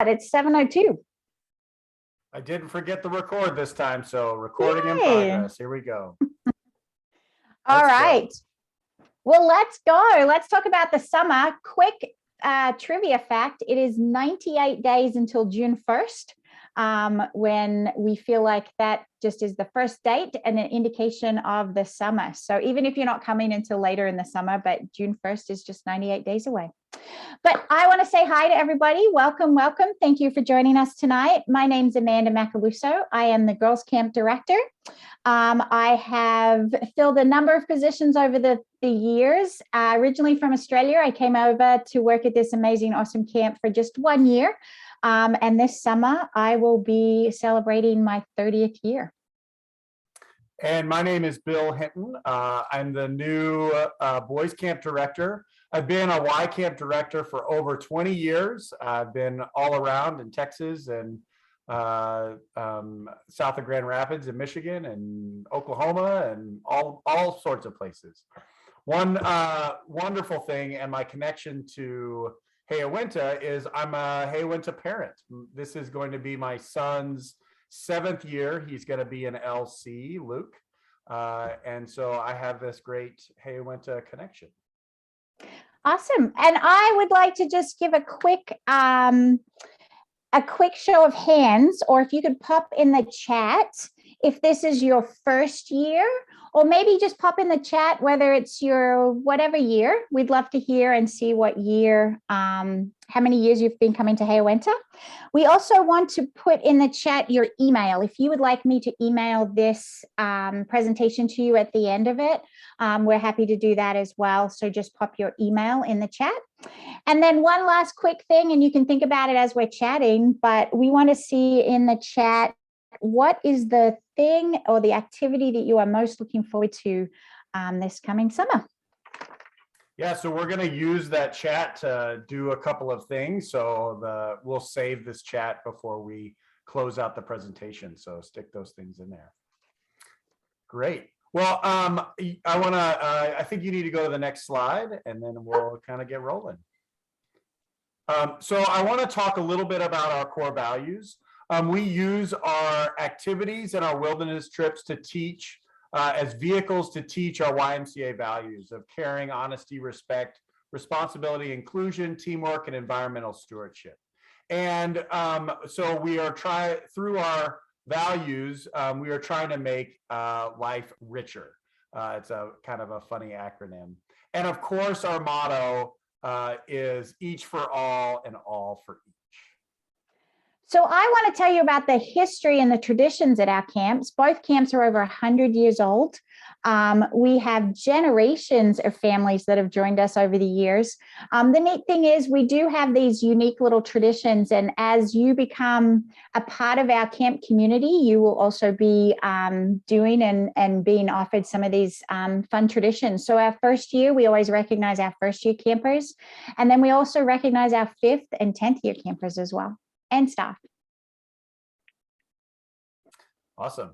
It's 7:02. I didn't forget the record this time, so recording in Yay. progress. Here we go. All Let's right. go. Well, let's go. Let's talk about the summer. Quick trivia fact. It is 98 days until June 1st, when we feel like that just is the first date and an indication of the summer. So even if you're not coming until later in the summer, but June 1st is just 98 days away. But I want to say hi to everybody. Welcome, welcome. Thank you for joining us tonight. My name's Amanda Macaluso. I am the Girls Camp Director. I have filled a number of positions over the years. Originally from Australia, I came over to work at this amazing, awesome camp for just 1 year. And this summer, I will be celebrating my 30th year. And my name is Bill Hinton. I'm the new Boys Camp Director. I've been a Y Camp Director for over 20 years. I've been all around in Texas and south of Grand Rapids in Michigan and Oklahoma and all sorts of places. One wonderful thing and my connection to Hayo-Went-Ha is I'm a Hayo-Went-Ha parent. This is going to be my son's 7th year. He's going to be an LC, Luke. And so I have this great Hayo-Went-Ha connection. Awesome. And I would like to just give a quick show of hands, or if you could pop in the chat if this is your first year, or maybe just pop in the chat whether it's your whatever year. We'd love to hear and see what year, how many years you've been coming to Hayo-Went-Ha. We also want to put in the chat your email. If you would like me to email this presentation to you at the end of it, we're happy to do that as well. So just pop your email in the chat. And then one last quick thing, and you can think about it as we're chatting, but we want to see in the chat, what is the thing or the activity that you are most looking forward to this coming summer? Yeah, so we're going to use that chat to do a couple of things. So we'll save this chat before we close out the presentation. So stick those things in there. Great. Well, I think you need to go to the next slide and then we'll kind of get rolling. So I want to talk a little bit about our core values. We use our activities and our wilderness trips to teach as vehicles to teach our YMCA values of caring, honesty, respect, responsibility, inclusion, teamwork, and environmental stewardship. And so we are through our values, we are trying to make life richer. It's a kind of a funny acronym. And of course, our motto is each for all and all for each. So I want to tell you about the history and the traditions at our camps. Both camps are over 100 years old. We have generations of families that have joined us over the years. The neat thing is we do have these unique little traditions, and as you become a part of our camp community, you will also be doing and being offered some of these fun traditions. So our first year, we always recognize our first year campers, and then we also recognize our 5th and 10th year campers as well, and staff. Awesome.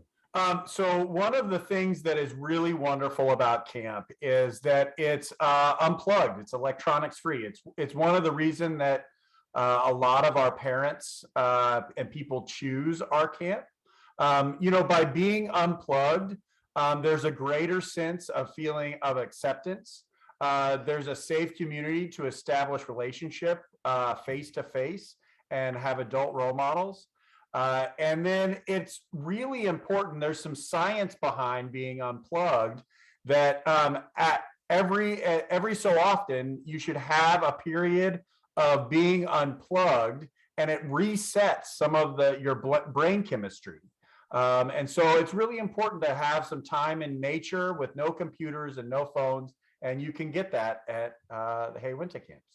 So one of the things that is really wonderful about camp is that it's unplugged. It's electronics free. It's one of the reasons that a lot of our parents and people choose our camp. By being unplugged, there's a greater sense of feeling of acceptance. There's a safe community to establish relationship face to face and have adult role models. And then it's really important. There's some science behind being unplugged that at every so often you should have a period of being unplugged, and it resets some of your brain chemistry. And so it's really important to have some time in nature with no computers and no phones, and you can get that at the Hayo-Went-Ha camps.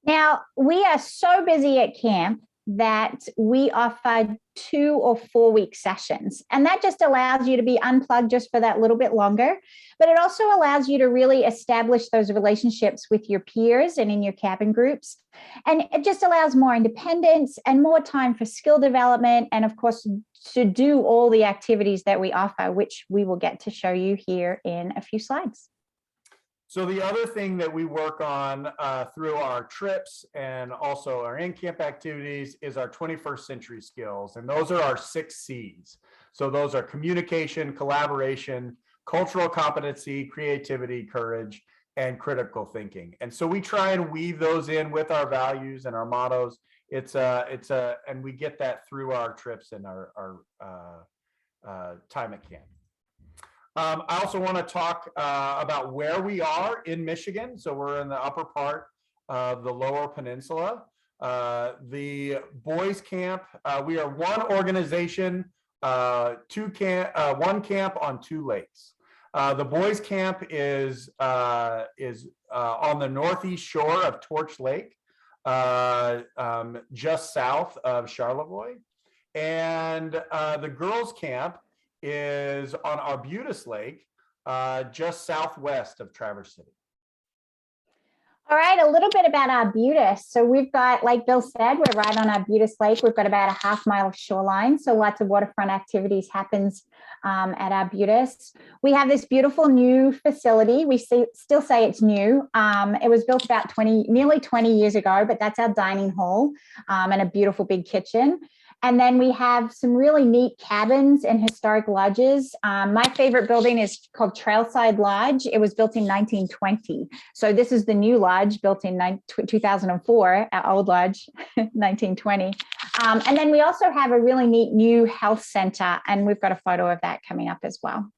Now, we are so busy at camp that we offer 2 or 4 week sessions. And that just allows you to be unplugged just for that little bit longer. But it also allows you to really establish those relationships with your peers and in your cabin groups. And it just allows more independence and more time for skill development. And of course, to do all the activities that we offer, which we will get to show you here in a few slides. So the other thing that we work on through our trips and also our in-camp activities is our 21st century skills. And those are our 6 C's. So those are communication, collaboration, cultural competency, creativity, courage, and critical thinking. And so we try and weave those in with our values and our mottos. And we get that through our trips and our time at camp. I also want to talk about where we are in Michigan. So we're in the upper part of the Lower Peninsula. The boys camp, we are one organization, one camp on 2 lakes. The boys camp is on the northeast shore of Torch Lake, just south of Charlevoix. And the girls camp is on Arbutus Lake, just southwest of Traverse City. All right, a little bit about Arbutus. So we've got, like Bill said, we're right on Arbutus Lake. We've got about a half-mile of shoreline, so lots of waterfront activities happens at Arbutus. We have this beautiful new facility. We still say it's new. It was built about nearly 20 years ago, but that's our dining hall and a beautiful big kitchen. And then we have some really neat cabins and historic lodges. My favorite building is called Trailside Lodge. It was built in 1920. So this is the new lodge built in 2004, our old lodge, 1920. And then we also have a really neat new health center, and we've got a photo of that coming up as well.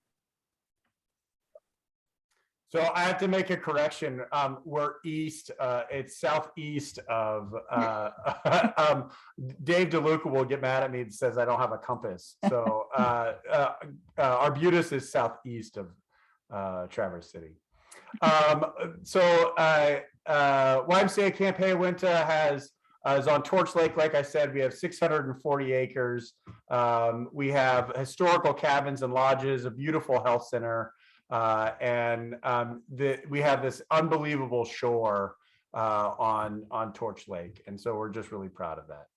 So I have to make a correction. We're east, it's southeast of, Dave DeLuca will get mad at me and says I don't have a compass. So Arbutus is southeast of Traverse City. YMCA Camp Hayowentha is on Torch Lake. Like I said, we have 640 acres. We have historical cabins and lodges, a beautiful health center. We have this unbelievable shore on Torch Lake, and so we're just really proud of that.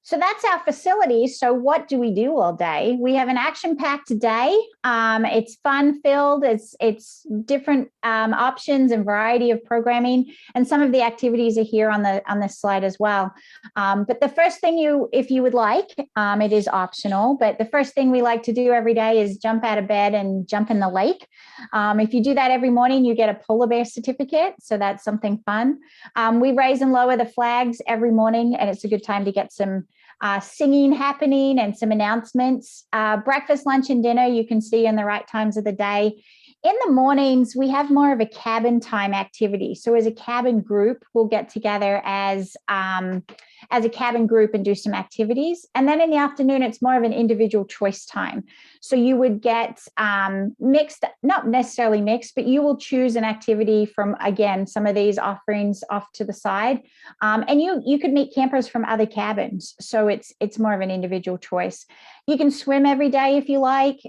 So that's our facility. So what do we do all day? We have an action-packed day. It's fun-filled. It's different options and variety of programming, and some of the activities are here on this slide as well. But the first thing if you would like, it is optional. But the first thing we like to do every day is jump out of bed and jump in the lake. If you do that every morning, you get a polar bear certificate. So that's something fun. We raise and lower the flags every morning, and it's a good time to get some singing happening and some announcements. Breakfast, lunch, and dinner you can see in the right times of the day. In the mornings, we have more of a cabin time activity. So as a cabin group, we'll get together as a cabin group and do some activities. And then in the afternoon, it's more of an individual choice time. So you would get mixed, not necessarily mixed, but you will choose an activity from, again, some of these offerings off to the side. And you could meet campers from other cabins. So it's more of an individual choice. You can swim every day if you like.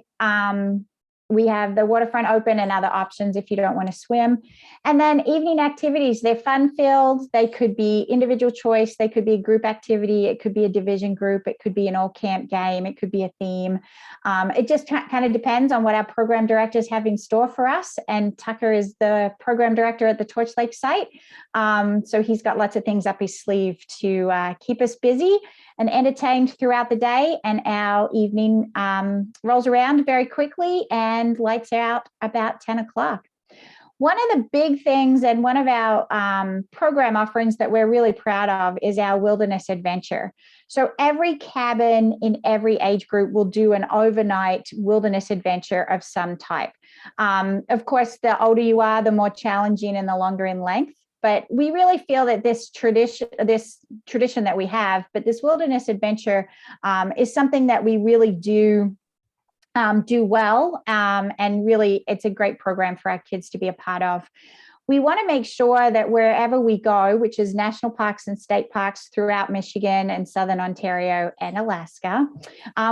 We have the waterfront open and other options if you don't want to swim. And then evening activities, they're fun-filled. They could be individual choice. They could be a group activity. It could be a division group. It could be an all-camp game. It could be a theme. It just kind of depends on what our program directors have in store for us. And Tucker is the program director at the Torch Lake site. So he's got lots of things up his sleeve to keep us busy and entertained throughout the day, and our evening rolls around very quickly and lights out about 10 o'clock. One of the big things and one of our program offerings that we're really proud of is our wilderness adventure. So every cabin in every age group will do an overnight wilderness adventure of some type. Of course, the older you are, the more challenging and the longer in length. But we really feel that this tradition that we have, but this wilderness adventure is something that we really do well. And really, it's a great program for our kids to be a part of. we want to make sure that wherever we go, which is national parks and state parks throughout Michigan and Southern Ontario and Alaska,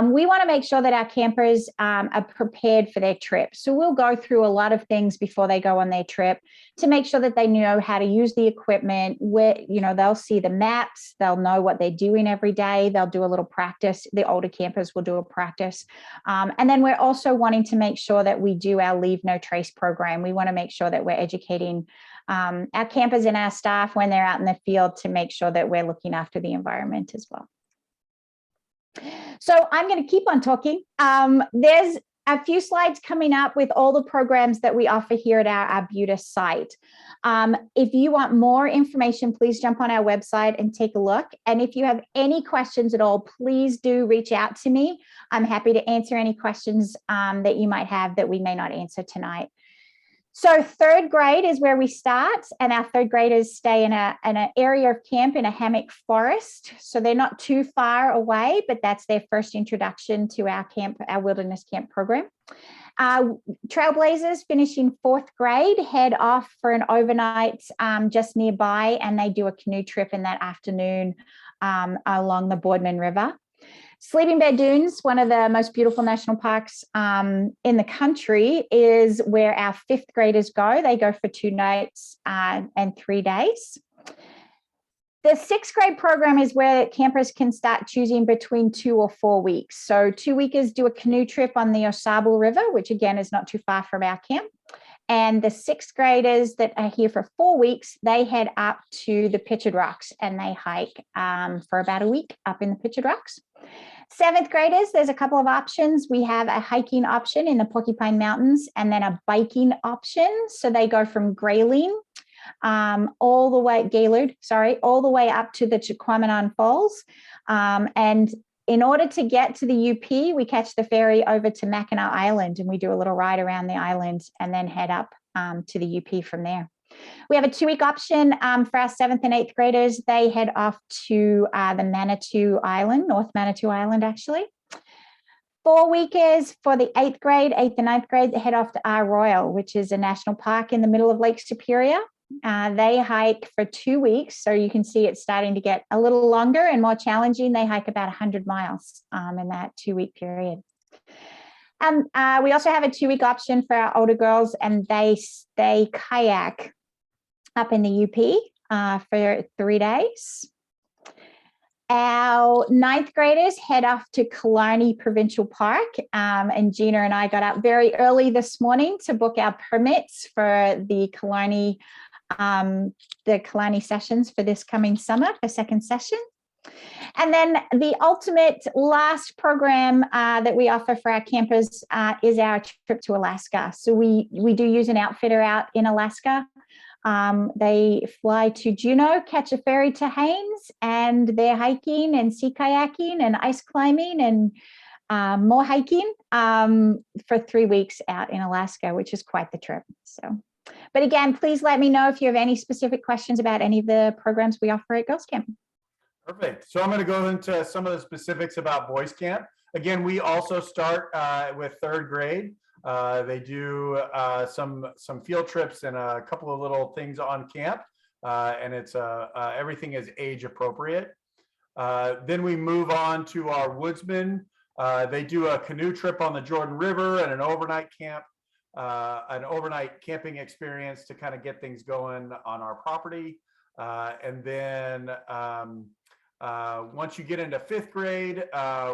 we want to make sure that our campers are prepared for their trip. So we'll go through a lot of things before they go on their trip to make sure that they know how to use the equipment, where, you know, they'll see the maps, they'll know what they're doing every day, they'll do a little practice. The older campers will do a practice. And then we're also wanting to make sure that we do our Leave No Trace program. We want to make sure that we're educating our campers and our staff when they're out in the field to make sure that we're looking after the environment as well. So I'm going to keep on talking. There's a few slides coming up with all the programs that we offer here at our Arbutus site. If you want more information, please jump on our website and take a look. And if you have any questions at all, please do reach out to me. I'm happy to answer any questions that you might have that we may not answer tonight. So third grade is where we start, and our third graders stay in an area of camp in a hammock forest. So they're not too far away, but that's their first introduction to our camp, our wilderness camp program. Trailblazers finishing fourth grade head off for an overnight just nearby, and they do a canoe trip in that afternoon along the Boardman River. Sleeping Bear Dunes, one of the most beautiful national parks in the country, is where our fifth graders go. They go for 2 nights and 3 days. The sixth grade program is where campers can start choosing between 2 or 4 weeks. So 2-weekers do a canoe trip on the Osable River, which again is not too far from our camp. And the sixth graders that are here for 4 weeks, they head up to the Pictured Rocks and they hike for about a week up in the Pictured Rocks. Seventh graders, there's a couple of options. We have a hiking option in the Porcupine Mountains and then a biking option. So they go from Grayling all the way up to the Chiquamanon Falls. And in order to get to the UP, we catch the ferry over to Mackinac Island and we do a little ride around the island and then head up to the UP from there. We have a 2-week option for our 7th and 8th graders. They head off to the Manitou Island, North Manitou Island, actually. 4-weekers for the 8th grade, 8th and 9th grade, they head off to R Royal, which is a national park in the middle of Lake Superior. They hike for 2 weeks. So you can see it's starting to get a little longer and more challenging. They hike about 100 miles in that 2-week period. We also have a 2-week option for our older girls, and they kayak up in the UP for 3 days. Our 9th graders head off to Killarney Provincial Park, and Gina and I got up very early this morning to book our permits for the Killarney sessions for this coming summer, for second session. And then the ultimate last program that we offer for our campers is our trip to Alaska. So we do use an outfitter out in Alaska. They fly to Juneau, catch a ferry to Haines, and they're hiking and sea kayaking and ice climbing and more hiking for 3 weeks out in Alaska, which is quite the trip. So, but again, please let me know if you have any specific questions about any of the programs we offer at Girls Camp. Perfect. So I'm going to go into some of the specifics about Boys Camp. Again, we also start with 3rd grade. They do some field trips and a couple of little things on camp, and it's everything is age appropriate. Then we move on to our woodsmen. They do a canoe trip on the Jordan River and an overnight camping experience to kind of get things going on our property. And then once you get into 5th grade,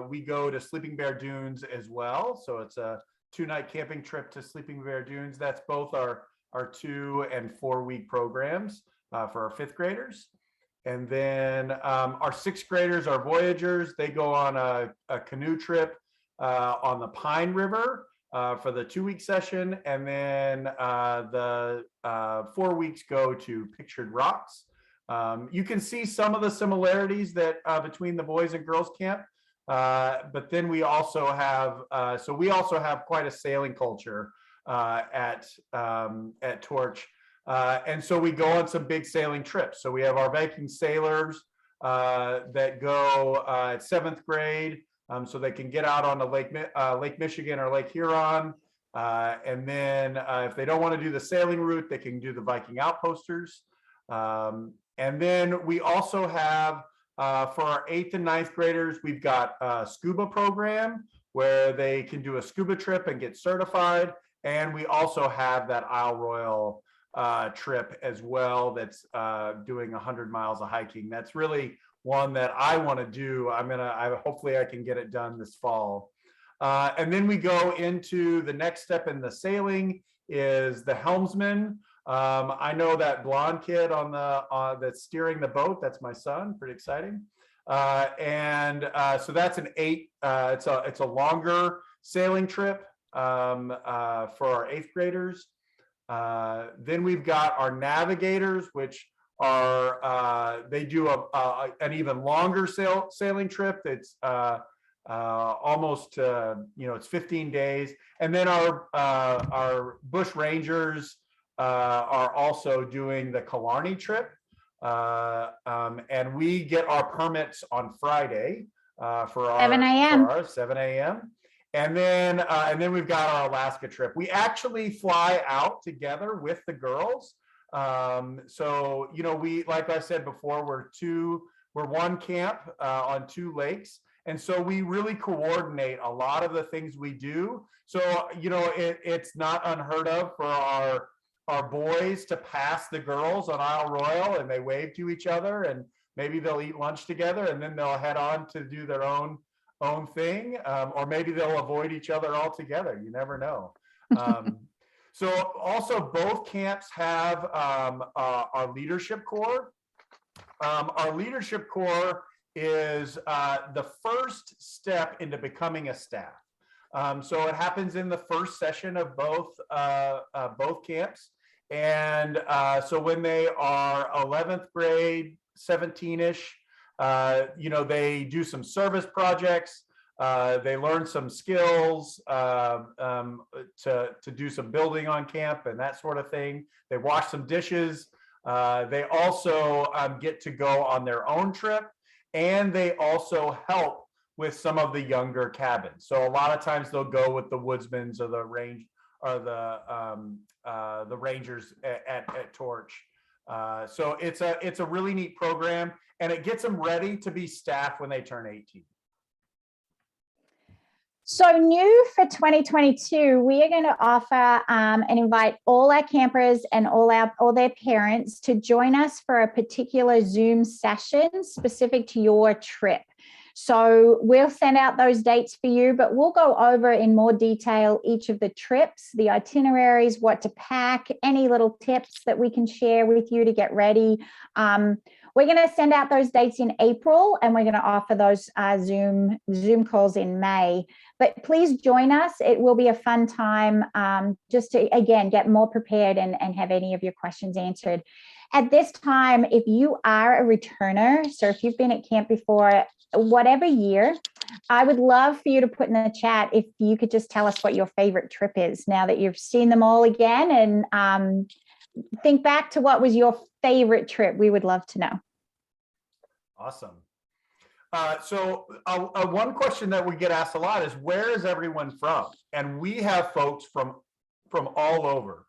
we go to Sleeping Bear Dunes as well. So it's a 2-night camping trip to Sleeping Bear Dunes. That's both our 2 and 4 week programs for our 5th graders. And then our 6th graders, our Voyagers, they go on a canoe trip on the Pine River for the 2-week session. And then the 4 weeks go to Pictured Rocks. You can see some of the similarities that between the Boys and Girls Camp. But then we also have quite a sailing culture at Torch, and so we go on some big sailing trips. So we have our Viking sailors that go at 7th grade, so they can get out on the Lake Michigan or Lake Huron And then if they don't want to do the sailing route, they can do the Viking outposters. And then we also have, for our 8th and 9th graders, we've got a scuba program where they can do a scuba trip and get certified. And we also have that Isle Royal trip as well that's doing 100 miles of hiking. That's really one that I want to do. Hopefully I can get it done this fall. And then we go into the next step in the sailing is the helmsman. I know that blonde kid on the that's steering the boat. That's my son. Pretty exciting. So that's an 8. It's a longer sailing trip for our 8th graders. Then we've got our navigators, which are they do an even longer sailing trip. It's almost it's 15 days. And then our bush rangers are also doing the Killarney trip, and we get our permits on Friday for our 7 a.m. 7 a.m. And then we've got our Alaska trip. We actually fly out together with the girls. So we, like I said before, we're one camp on 2 lakes. And so we really coordinate a lot of the things we do. So, it's not unheard of for our boys to pass the girls on Isle Royal, and they wave to each other, and maybe they'll eat lunch together, and then they'll head on to do their own thing. Or maybe they'll avoid each other altogether. You never know. So also both camps have our leadership corps. Our leadership corps is the first step into becoming a staff. So it happens in the first session of both camps. And so when they are 11th grade, 17-ish, they do some service projects. They learn some skills to do some building on camp and that sort of thing. They wash some dishes. They also get to go on their own trip. And they also help with some of the younger cabins. So a lot of times they'll go with the woodsmans or the rangers at Torch. So it's a really neat program, and it gets them ready to be staff when they turn 18. So new for 2022, we are going to offer and invite all our campers and all their parents to join us for a particular Zoom session specific to your trip. So we'll send out those dates for you, but we'll go over in more detail each of the trips, the itineraries, what to pack, any little tips that we can share with you to get ready. We're going to send out those dates in April, and we're going to offer those Zoom calls in May. But please join us. It will be a fun time just to, again, get more prepared and have any of your questions answered. At this time, if you are a returner, so if you've been at camp before, whatever year, I would love for you to put in the chat if you could just tell us what your favorite trip is now that you've seen them all again, and think back to what was your favorite trip. We would love to know. Awesome. So one question that we get asked a lot is, where is everyone from? And we have folks from all over,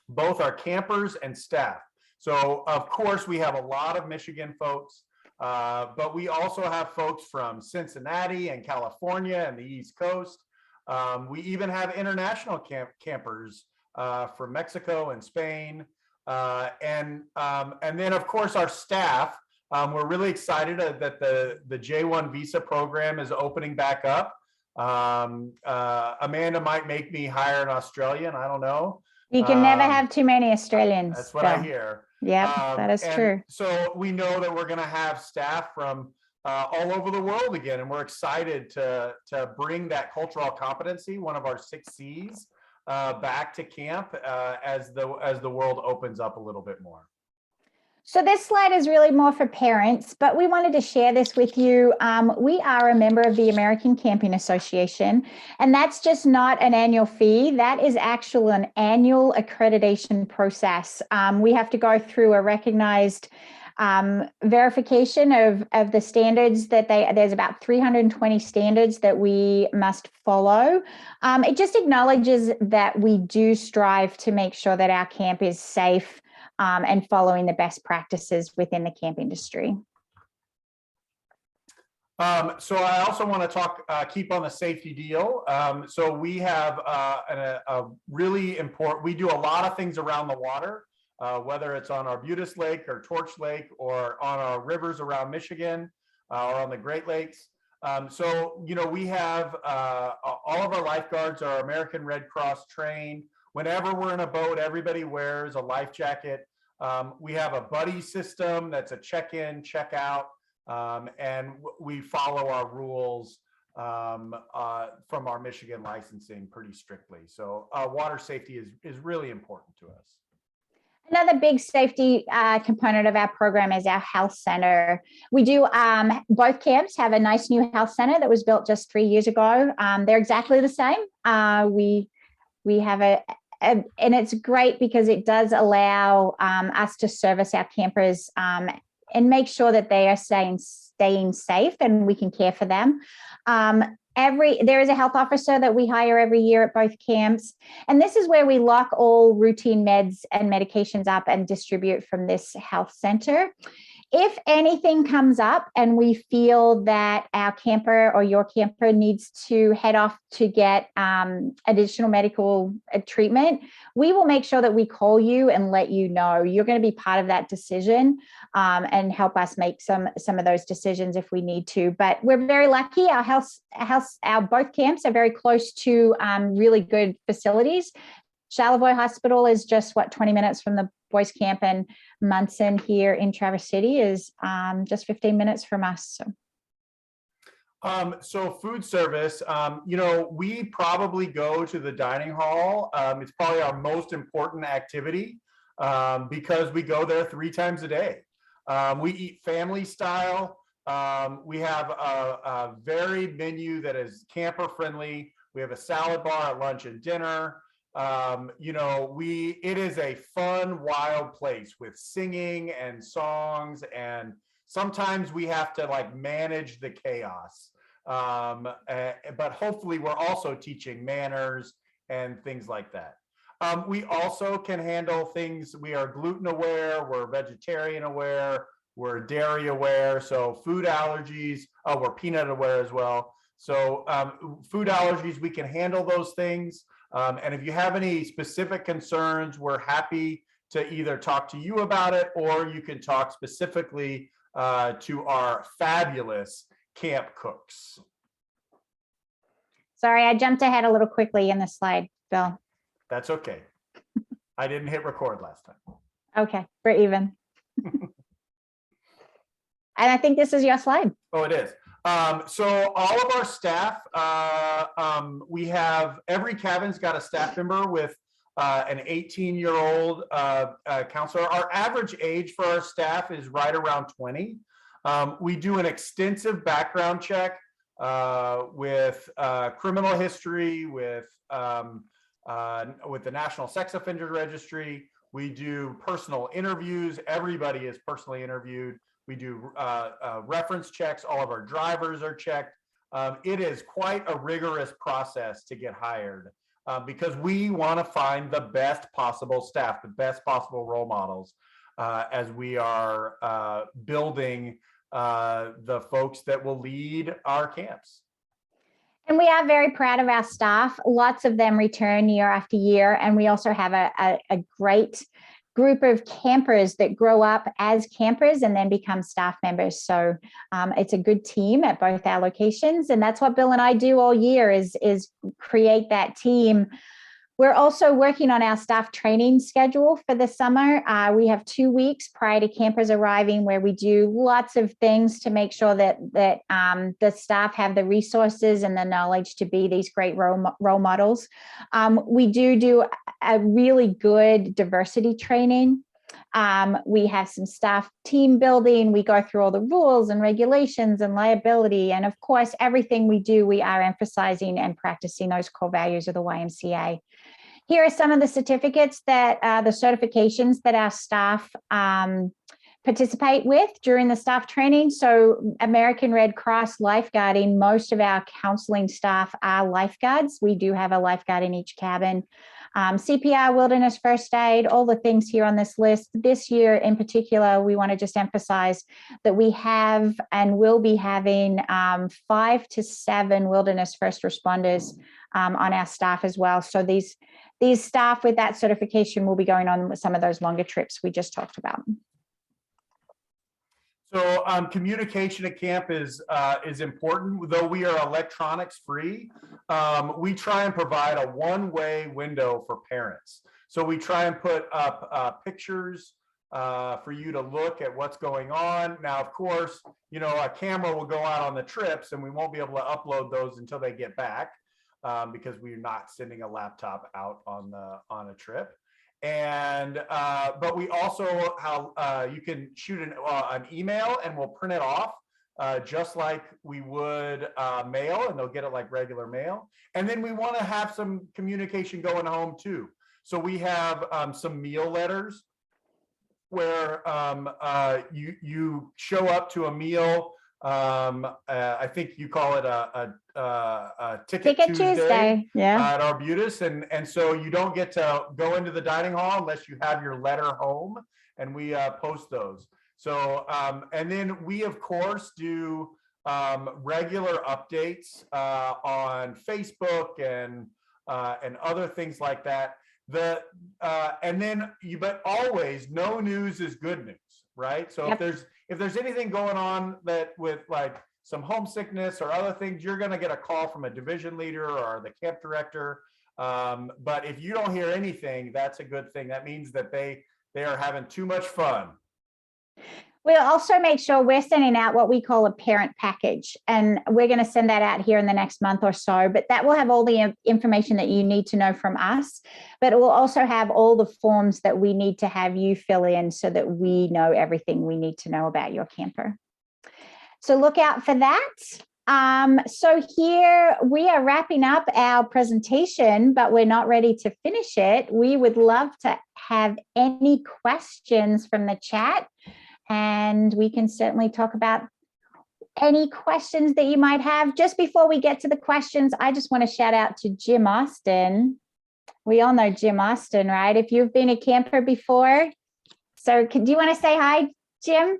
both our campers and staff. So of course we have a lot of Michigan folks, but we also have folks from Cincinnati and California and the East Coast. We even have international campers from Mexico and Spain. And then of course our staff. We're really excited that the J1 visa program is opening back up. Amanda might make me hire an Australian. I don't know. You can never have too many Australians. That's what I hear. Yeah, that is true. So we know that we're going to have staff from all over the world again, and we're excited to bring that cultural competency, one of our 6 C's, back to camp as the world opens up a little bit more. So this slide is really more for parents, but we wanted to share this with you. We are a member of the American Camping Association, and that's just not an annual fee. That is actually an annual accreditation process. We have to go through a recognized verification of the standards that there's about 320 standards that we must follow. It just acknowledges that we do strive to make sure that our camp is safe and following the best practices within the camp industry. So I also want to talk, keep on the safety deal. So we have a really important, we do a lot of things around the water, whether it's on Arbutus Lake or Torch Lake or on our rivers around Michigan or on the Great Lakes. So, you know, we have all of our lifeguards are American Red Cross trained. Whenever we're in a boat, everybody wears a life jacket. We have a buddy system that's a check-in, check-out. And we follow our rules from our Michigan licensing pretty strictly. So water safety is really important to us. Another big safety component of our program is our health center. We do, both camps have a nice new health center that was built just 3 years ago. They're exactly the same. We have and it's great because it does allow us to service our campers and make sure that they are staying safe and we can care for them. There is a health officer that we hire every year at both camps. And this is where we lock all routine meds and medications up and distribute from this health center. If anything comes up and we feel that our camper or your camper needs to head off to get additional medical treatment, we will make sure that we call you and let you know. You're going to be part of that decision and help us make some of those decisions if we need to. But we're very lucky. Our both camps are very close to really good facilities. Charlevoix Hospital is just 20 minutes from the boys camp, and Munson here in Traverse City is just 15 minutes from us. So food service, you know, we probably go to the dining hall. It's probably our most important activity because we go there 3 times a day. We eat family style. We have a varied menu that is camper friendly. We have a salad bar at lunch and dinner. You know, it is a fun, wild place with singing and songs, and sometimes we have to like manage the chaos. But hopefully we're also teaching manners and things like that. We also can handle things. We are gluten aware, we're vegetarian aware, we're dairy aware. So food allergies, we're peanut aware as well. So food allergies, we can handle those things. And if you have any specific concerns, we're happy to either talk to you about it, or you can talk specifically to our fabulous camp cooks. Sorry, I jumped ahead a little quickly in the slide, Bill. That's okay. I didn't hit record last time. Okay, we're even. And I think this is your slide. Oh, it is. So all of our staff, we have, every cabin's got a staff member with an 18-year-old counselor. Our average age for our staff is right around 20. We do an extensive background check with criminal history, with the National Sex Offender Registry. We do personal interviews. Everybody is personally interviewed. We do reference checks. All of our drivers are checked. It is quite a rigorous process to get hired because we want to find the best possible staff, the best possible role models as we are building the folks that will lead our camps. And we are very proud of our staff. Lots of them return year after year. And we also have a great group of campers that grow up as campers and then become staff members. So it's a good team at both our locations. And that's what Bill and I do all year is create that team. We're also working on our staff training schedule for the summer. We have 2 weeks prior to campers arriving where we do lots of things to make sure that the staff have the resources and the knowledge to be these great role models. We do a really good diversity training. We have some staff team building. We go through all the rules and regulations and liability. And of course, everything we do, we are emphasizing and practicing those core values of the YMCA. Here are some of the certificates that the certifications that our staff participate with during the staff training. So American Red Cross lifeguarding, most of our counseling staff are lifeguards. We do have a lifeguard in each cabin. CPR, wilderness first aid, all the things here on this list. This year in particular, we want to just emphasize that we have and will be having 5 to 7 wilderness first responders on our staff as well. So these staff with that certification will be going on with some of those longer trips we just talked about. So communication at camp is important. Though we are electronics free, we try and provide a one-way window for parents. So we try and put up pictures for you to look at what's going on. Now, of course, you know, a camera will go out on the trips and we won't be able to upload those until they get back because we're not sending a laptop out on a trip. And but we also you can shoot an email and we'll print it off just like we would mail, and they'll get it like regular mail. And then we want to have some communication going home too. So we have some meal letters where you show up to a meal. I think you call it a ticket Tuesday yeah. at Arbutus, and so you don't get to go into the dining hall unless you have your letter home, and we post those. So and then we of course do regular updates on Facebook and other things like that. And then but always no news is good news, right? So Yep. if there's anything going on that with like some homesickness or other things, you're going to get a call from a division leader or the camp director. But if you don't hear anything, that's a good thing. That means that they are having too much fun. We'll also make sure we're sending out what we call a parent package, and we're going to send that out here in the next month or so, but that will have all the information that you need to know from us, but it will also have all the forms that we need to have you fill in so that we know everything we need to know about your camper. So look out for that. So here we are wrapping up our presentation, but we're not ready to finish it. We would love to have any questions from the chat, and we can certainly talk about any questions that you might have. Just before we get to the questions, I just want to shout out to Jim Austin. We all know Jim Austin, right? If you've been a camper before. So do you want to say hi, Jim?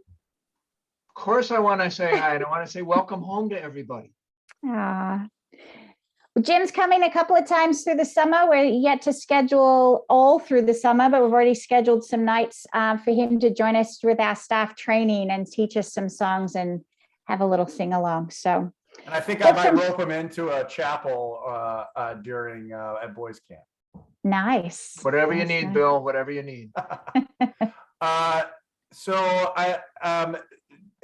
Of course I want to say hi, and I want to say welcome home to everybody. Jim's coming a couple of times through the summer. We're yet to schedule all through the summer, but we've already scheduled some nights for him to join us with our staff training and teach us some songs and have a little sing along. So, and I think I might rope him into a chapel during at boys camp. Nice. Whatever you need, Bill. Whatever you need. So I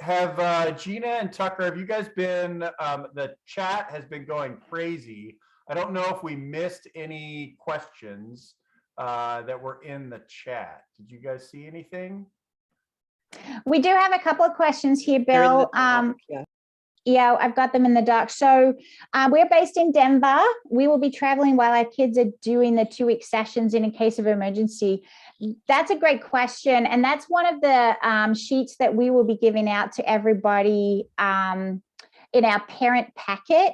have Gina and Tucker, have you guys been, the chat has been going crazy. I don't know if we missed any questions that were in the chat. Did you guys see anything? We do have a couple of questions here, Bill. Yeah, I've got them in the doc. So we're based in Denver. We will be traveling while our kids are doing the 2-week sessions in case of emergency. That's a great question. And that's one of the sheets that we will be giving out to everybody in our parent packet.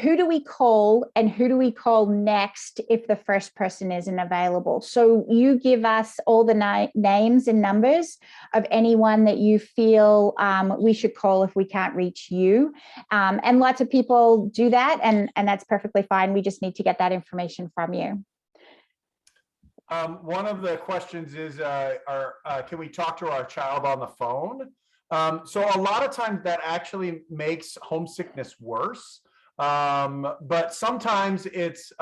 Who do we call and who do we call next if the first person isn't available? So you give us all the names and numbers of anyone that you feel we should call if we can't reach you. And lots of people do that, and that's perfectly fine. We just need to get that information from you. One of the questions is, can we talk to our child on the phone? So a lot of times that actually makes homesickness worse. But sometimes it's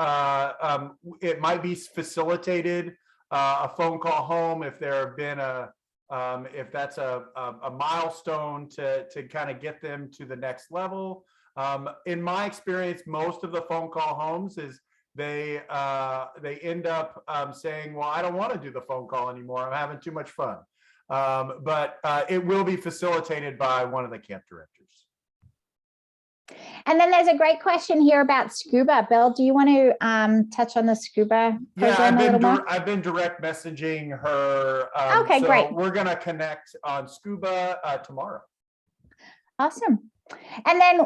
it might be facilitated a phone call home if there have been if that's a milestone to kind of get them to the next level. In my experience, most of the phone call homes is they end up saying, well, I don't want to do the phone call anymore. I'm having too much fun. But it will be facilitated by one of the camp directors. And then there's a great question here about scuba. Bill, do you want to touch on the scuba program a little more? I've been direct messaging her. Okay, so great. We're going to connect on scuba tomorrow. Awesome. And then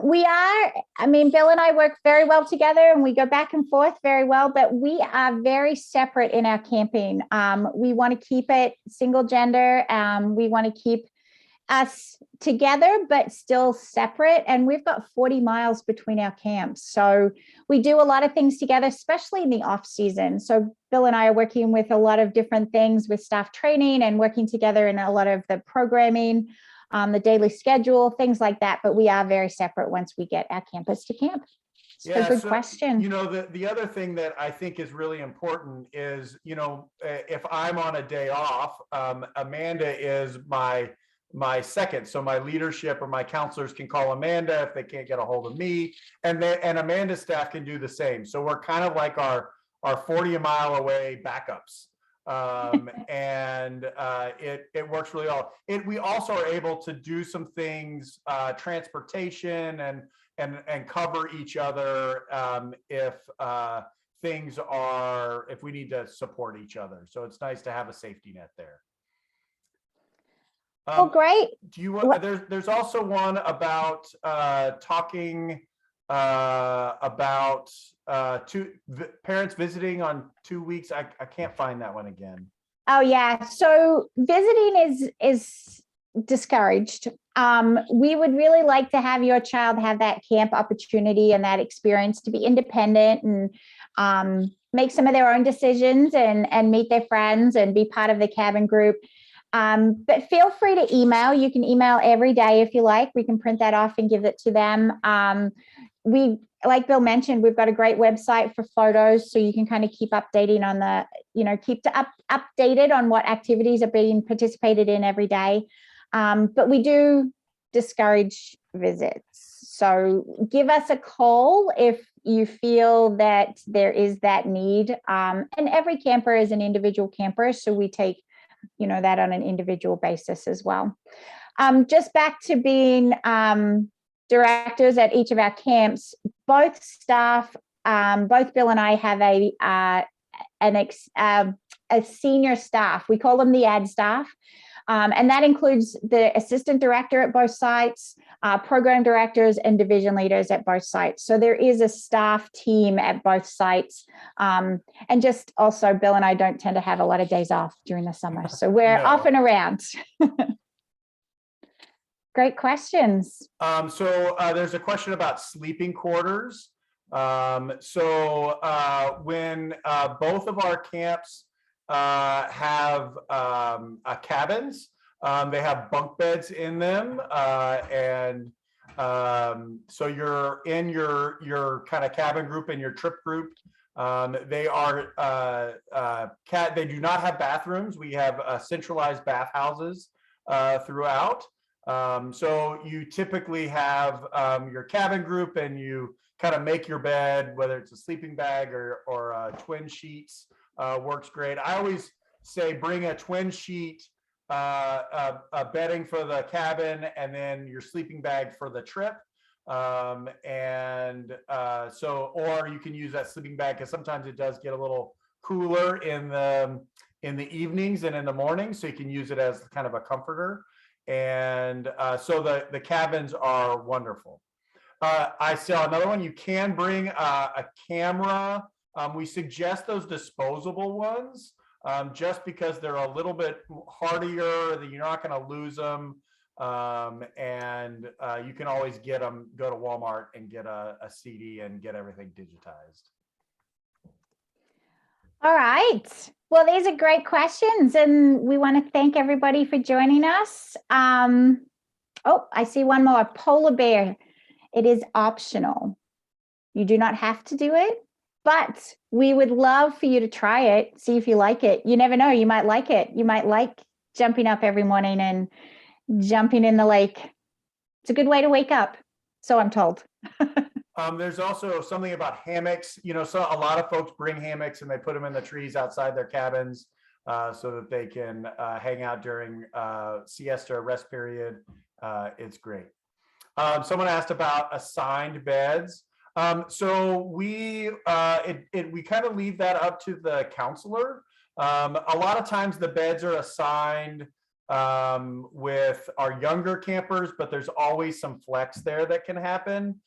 Bill and I work very well together and we go back and forth very well, but we are very separate in our camping. We want to keep it single gender. We want to keep us together, but still separate. And we've got 40 miles between our camps. So we do a lot of things together, especially in the off season. So Bill and I are working with a lot of different things with staff training and working together in a lot of the programming, the daily schedule, things like that. But we are very separate once we get our campus to camp. So good question. The other thing that I think is really important is, if I'm on a day off, Amanda is my second. So my leadership or my counselors can call Amanda if they can't get a hold of me, and Amanda's staff can do the same. So we're kind of like our 40-mile away backups. And it works really well. We also are able to do some things, transportation and cover each other if we need to support each other. So it's nice to have a safety net there. Well, great. Do you want? There's also one about talking about parents visiting on 2 weeks. I can't find that one again. Oh yeah. So visiting is discouraged. We would really like to have your child have that camp opportunity and that experience to be independent and make some of their own decisions and meet their friends and be part of the cabin group. But feel free to email. You can email every day if you like. We can print that off and give it to them. Like Bill mentioned, we've got a great website for photos, so you can kind of keep updating on updated on what activities are being participated in every day. But we do discourage visits. So give us a call if you feel that there is that need. And every camper is an individual camper, so we take that on an individual basis as well. Just back to being directors at each of our camps, both staff, both Bill and I have a senior staff. We call them the ad staff. And that includes the assistant director at both sites, program directors, and division leaders at both sites. So there is a staff team at both sites. And just also, Bill and I don't tend to have a lot of days off during the summer. So we're off and around. Great questions. So there's a question about sleeping quarters. When both of our camps have cabins, they have bunk beds in them, and so you're in your kind of cabin group and your trip group. They do not have bathrooms. We have centralized bathhouses throughout. So you typically have your cabin group, and you kind of make your bed, whether it's a sleeping bag or twin sheets. Works great. I always say bring a twin sheet, a bedding for the cabin, and then your sleeping bag for the trip. Or you can use that sleeping bag because sometimes it does get a little cooler in the evenings and in the morning, so you can use it as kind of a comforter. And so the cabins are wonderful. I saw another one. You can bring a camera. We suggest those disposable ones just because they're a little bit hardier, that you're not going to lose them. And you can always get them, go to Walmart and get a CD and get everything digitized. All right. Well, these are great questions, and we want to thank everybody for joining us. I see one more. Polar bear. It is optional. You do not have to do it, but we would love for you to try it, see if you like it. You never know, you might like it. You might like jumping up every morning and jumping in the lake. It's a good way to wake up, so I'm told. There's also something about hammocks. So a lot of folks bring hammocks and they put them in the trees outside their cabins so that they can hang out during siesta rest period. It's great. Someone asked about assigned beds. So we kind of leave that up to the counselor. A lot of times the beds are assigned with our younger campers, but there's always some flex there that can happen.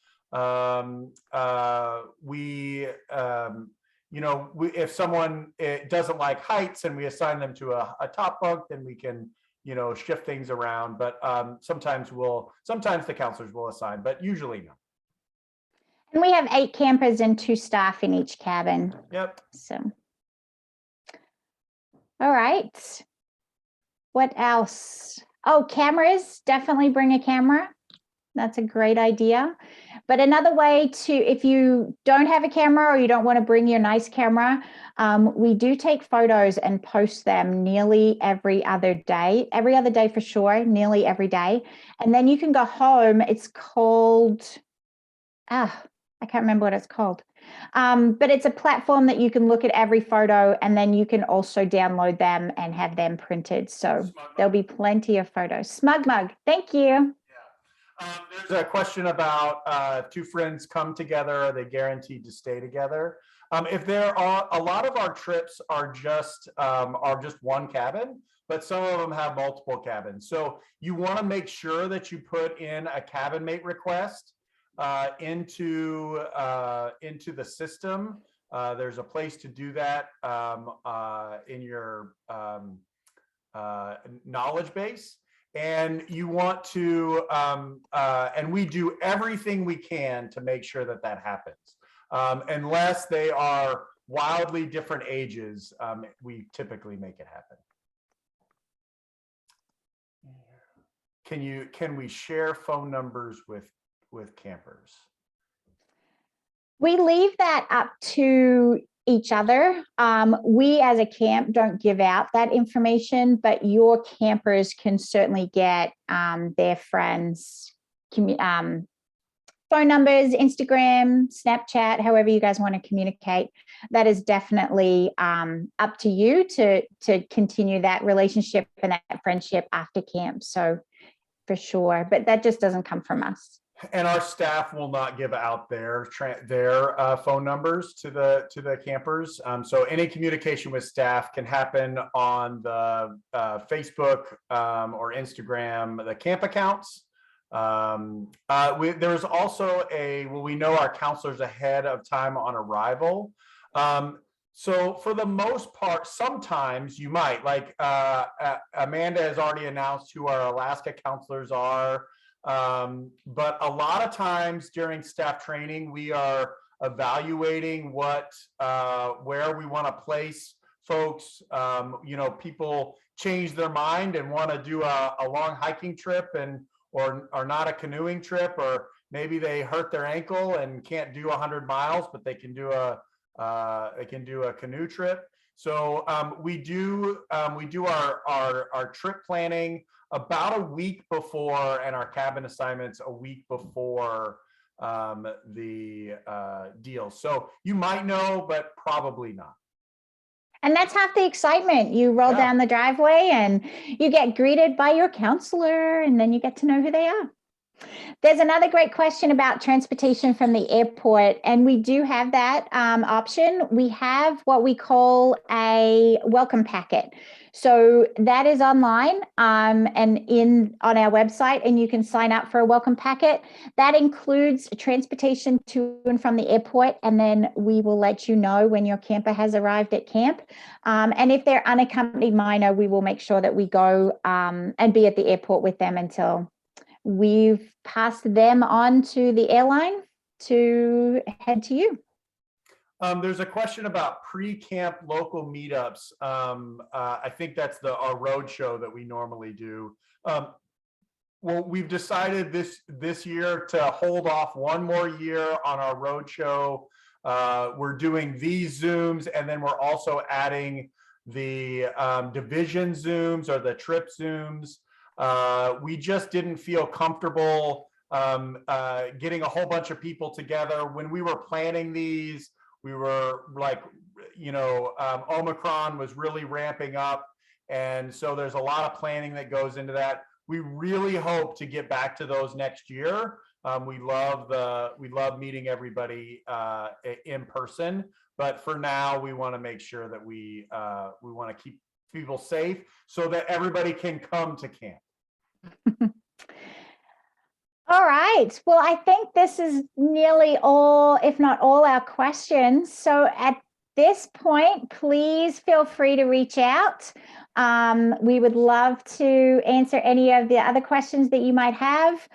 If someone doesn't like heights and we assign them to a top bunk, then we can, shift things around. But sometimes the counselors will assign, but usually no. And we have 8 campers and 2 staff in each cabin. Yep. So, all right. What else? Oh, cameras. Definitely bring a camera. That's a great idea. But another way if you don't have a camera or you don't want to bring your nice camera, we do take photos and post them nearly every other day for sure, nearly every day. And then you can go home. It's called, I can't remember what it's called. But it's a platform that you can look at every photo and then you can also download them and have them printed. So there'll be plenty of photos. SmugMug, thank you. There's a question about if 2 friends come together, are they guaranteed to stay together? If there are, a lot of our trips are just one cabin, but some of them have multiple cabins. So you want to make sure that you put in a cabin mate request into the system. There's a place to do that in your knowledge base. And you want to, and we do everything we can to make sure that that happens. Unless they are wildly different ages, we typically make it happen. Can we share phone numbers with campers? We leave that up to each other. We as a camp don't give out that information, but your campers can certainly get their friends' phone numbers, Instagram, Snapchat, however you guys want to communicate. That is definitely up to you to continue that relationship and that friendship after camp. So for sure, but that just doesn't come from us. And our staff will not give out their phone numbers to the campers. So any communication with staff can happen on the Facebook or Instagram, the camp accounts. There's also we know our counselors ahead of time on arrival. So for the most part, sometimes you might, like Amanda has already announced who our Alaska counselors are. But a lot of times during staff training, we are evaluating where we want to place folks. People change their mind and want to do a long hiking trip or not a canoeing trip, or maybe they hurt their ankle and can't do 100 miles, but they can do a canoe trip. So we do our trip planning about a week before, and our cabin assignments a week before the deal. So you might know, but probably not. And that's half the excitement. You roll down the driveway and you get greeted by your counselor, and then you get to know who they are. There's another great question about transportation from the airport, and we do have that option. We have what we call a welcome packet. So that is online and on our website, and you can sign up for a welcome packet. That includes transportation to and from the airport, and then we will let you know when your camper has arrived at camp. And if they're unaccompanied minor, we will make sure that we go and be at the airport with them until we've passed them on to the airline to head to you. There's a question about pre-camp local meetups. I think that's our road show that we normally do. Well, we've decided this year to hold off one more year on our road show. We're doing these Zooms, and then we're also adding the division Zooms or the trip Zooms. We just didn't feel comfortable getting a whole bunch of people together. When we were planning these, we were like, Omicron was really ramping up. And so there's a lot of planning that goes into that. we really hope to get back to those next year. We love meeting everybody in person, but for now we want to make sure that we want to keep people safe so that everybody can come to camp. All right. Well, I think this is nearly all, if not all, our questions. So at this point, please feel free to reach out. We would love to answer any of the other questions that you might have.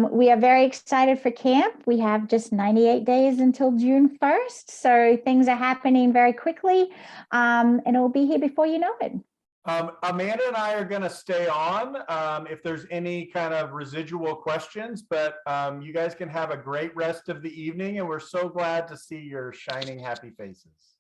We are very excited for camp. We have just 98 days until June 1st. So things are happening very quickly, and it'll be here before you know it. Amanda and I are going to stay on if there's any kind of residual questions, but you guys can have a great rest of the evening, and we're so glad to see your shining, happy faces.